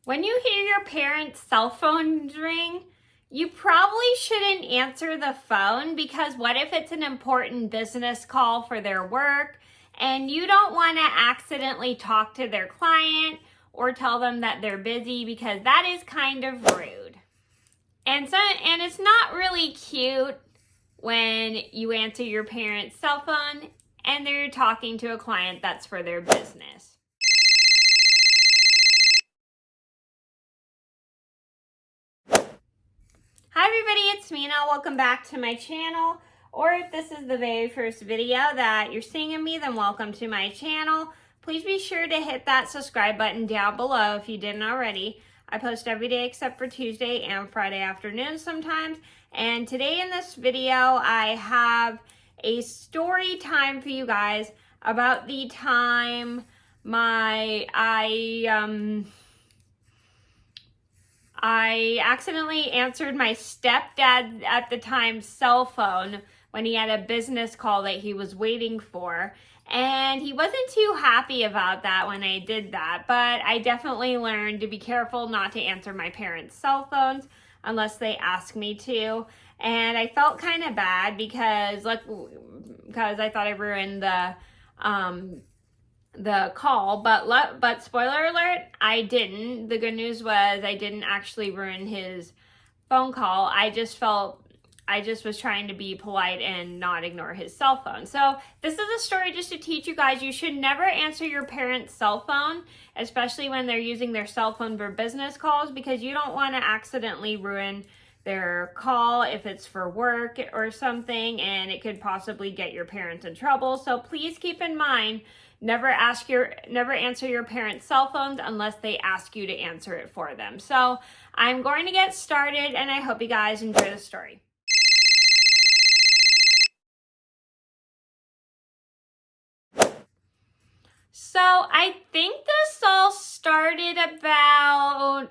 When you hear your parents' cell phones ring, you probably shouldn't answer the phone because what if it's an important business call for their work and you don't want to accidentally talk to their client or tell them that they're busy because that is kind of rude. And it's not really cute when you answer your parents' cell phone and they're talking to a client that's for their business. Hi everybody, it's Mena. Welcome back to my channel. Or if this is the very first video that you're seeing of me, then welcome to my channel. Please be sure to hit that subscribe button down below if you didn't already. I post every day except for Tuesday and Friday afternoons sometimes. And today in this video, I have a story time for you guys about the time I accidentally answered my stepdad at the time cell phone when he had a business call that he was waiting for. And he wasn't too happy about that when I did that, but I definitely learned to be careful not to answer my parents' cell phones unless they ask me to. And I felt kind of bad because I thought I ruined the call, but spoiler alert, I didn't. The good news was I didn't actually ruin his phone call. I just was trying to be polite and not ignore his cell phone. So this is a story just to teach you guys you should never answer your parents' cell phone, especially when they're using their cell phone for business calls, because you don't want to accidentally ruin their call if it's for work or something, and it could possibly get your parents in trouble. So please keep in mind, never answer your parents' cell phones unless they ask you to answer it for them. So I'm going to get started, and I hope you guys enjoy the story. So I think this all started about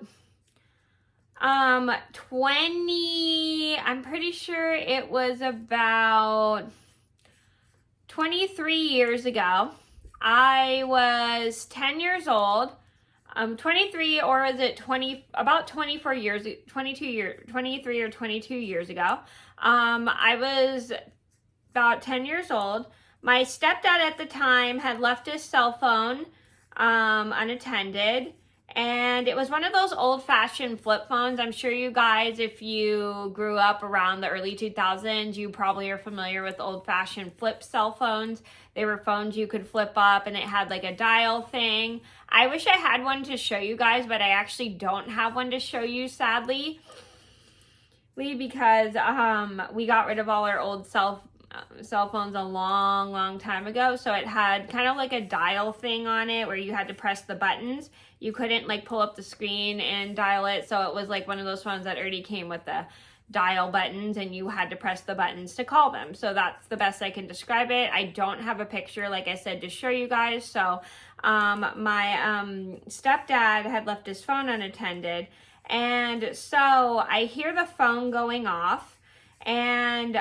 23 years ago. I was 10 years old. 23 or was it 20, about 24 years, 23 or 22 years ago. I was about 10 years old. My stepdad at the time had left his cell phone unattended. And it was one of those old-fashioned flip phones. I'm sure you guys, if you grew up around the early 2000s, you probably are familiar with old-fashioned flip cell phones. They were phones you could flip up, and it had like a dial thing. I wish I had one to show you guys, but I actually don't have one to show you, sadly, because we got rid of all our old cell phones a long time ago. So it had kind of like a dial thing on it where you had to press the buttons. You couldn't like pull up the screen and dial it. So it was like one of those phones that already came with the dial buttons and you had to press the buttons to call them. So that's the best I can describe it. I don't have a picture, like I said, to show you guys. So my stepdad had left his phone unattended. And so I hear the phone going off, and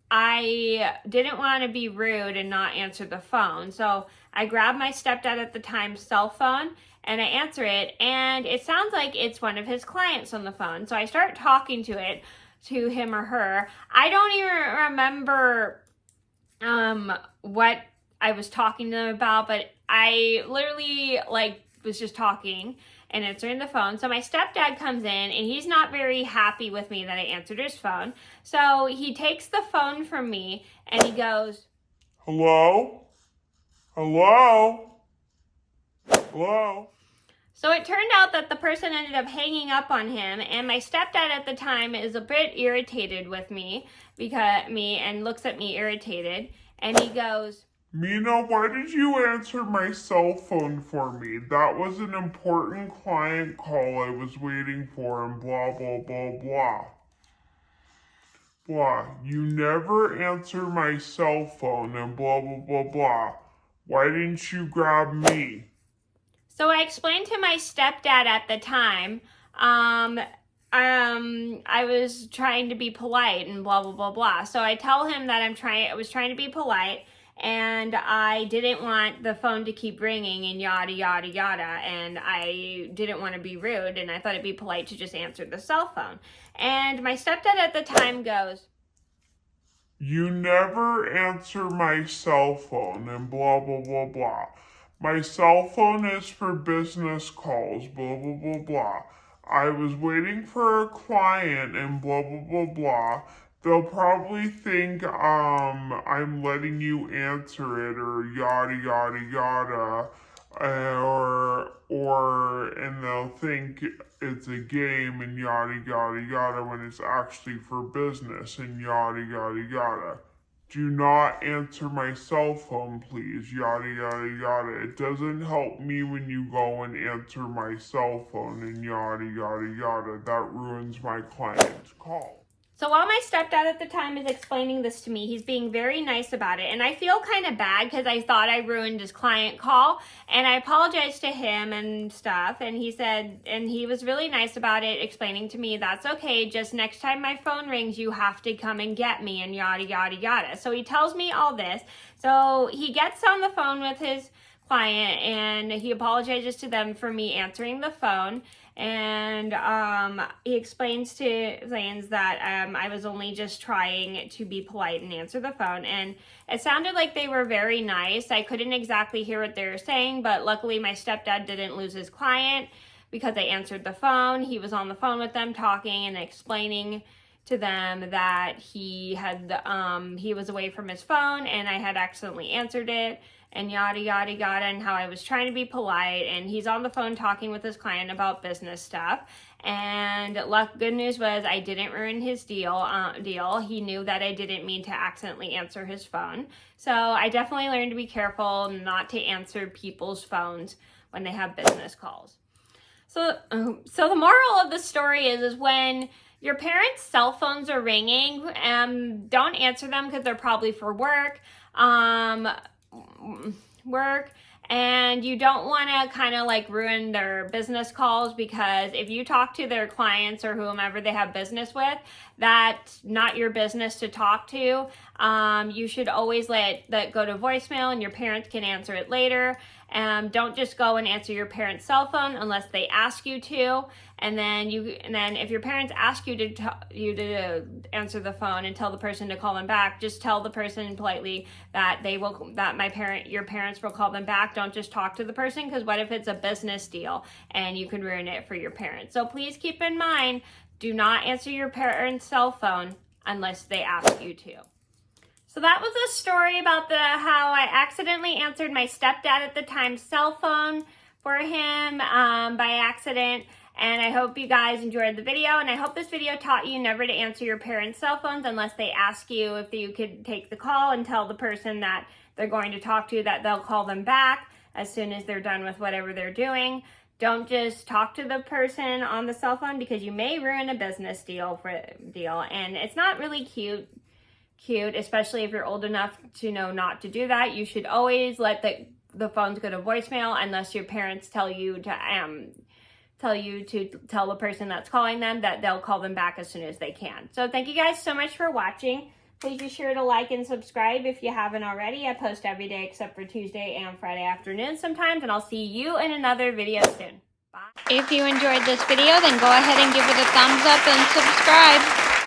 I didn't want to be rude and not answer the phone. So I grabbed my stepdad at the time's cell phone and I answer it, and it sounds like it's one of his clients on the phone. So I start talking to him or her. I don't even remember what I was talking to them about, but I literally was just talking and answering the phone. So my stepdad comes in and he's not very happy with me that I answered his phone. So he takes the phone from me and he goes, "Hello? Hello? Hello?" So it turned out that the person ended up hanging up on him, and my stepdad at the time is a bit irritated with me and looks at me irritated, and he goes, "Mena, why did you answer my cell phone for me? That was an important client call I was waiting for, and blah, blah, blah, blah. Blah, you never answer my cell phone, and blah, blah, blah, blah. Why didn't you grab me?" So I explained to my stepdad at the time, I was trying to be polite and blah, blah, blah, blah. So I tell him that I was trying to be polite, and I didn't want the phone to keep ringing and yada, yada, yada, and I didn't want to be rude, and I thought it'd be polite to just answer the cell phone. And my stepdad at the time goes, "You never answer my cell phone," and blah, blah, blah, blah. "My cell phone is for business calls," blah, blah, blah, blah. "I was waiting for a client," and blah, blah, blah, blah. "They'll probably think, I'm letting you answer it," or yada, yada, yada. And they'll think it's a game and yada, yada, yada, when it's actually for business and yada, yada, yada. "Do not answer my cell phone, please," yada, yada, yada. "It doesn't help me when you go and answer my cell phone," and yada, yada, yada. "That ruins my client's call." So while my stepdad at the time is explaining this to me, he's being very nice about it. And I feel kind of bad because I thought I ruined his client call. And I apologized to him and stuff. And he said, and he was really nice about it, explaining to me, "That's okay. Just next time my phone rings, you have to come and get me," and yada, yada, yada. So he tells me all this. So he gets on the phone with his client and he apologizes to them for me answering the phone. And he explains that I was only just trying to be polite and answer the phone. And it sounded like they were very nice. I couldn't exactly hear what they were saying, but luckily my stepdad didn't lose his client because I answered the phone. He was on the phone with them talking and explaining to them that he was away from his phone and I had accidentally answered it, and yada, yada, yada, and how I was trying to be polite. And he's on the phone talking with his client about business stuff. And good news was I didn't ruin his deal. He knew that I didn't mean to accidentally answer his phone. So I definitely learned to be careful not to answer people's phones when they have business calls. So the moral of the story is when your parents' cell phones are ringing, don't answer them because they're probably for work, and you don't want to kind of like ruin their business calls, because if you talk to their clients or whomever they have business with, that's not your business to talk to. You should always let that go to voicemail and your parents can answer it later. Don't just go and answer your parents' cell phone unless they ask you to. And then if your parents ask you to answer the phone and tell the person to call them back, just tell the person politely that your parents will call them back. Don't just talk to the person, because what if it's a business deal and you can ruin it for your parents? So please keep in mind, do not answer your parents' cell phone unless they ask you to. So that was a story about how I accidentally answered my stepdad at the time's cell phone for him by accident. And I hope you guys enjoyed the video, and I hope this video taught you never to answer your parents' cell phones unless they ask you if you could take the call, and tell the person that they're going to talk to that they'll call them back as soon as they're done with whatever they're doing. Don't just talk to the person on the cell phone, because you may ruin a business deal, and it's not really cute, especially if you're old enough to know not to do that. You should always let the phones go to voicemail unless your parents tell you to tell the person that's calling them that they'll call them back as soon as they can. So thank you guys so much for watching. Please be sure to like and subscribe if you haven't already. I post every day except for Tuesday and Friday afternoon sometimes, and I'll see you in another video soon. Bye. If you enjoyed this video, then go ahead and give it a thumbs up and subscribe.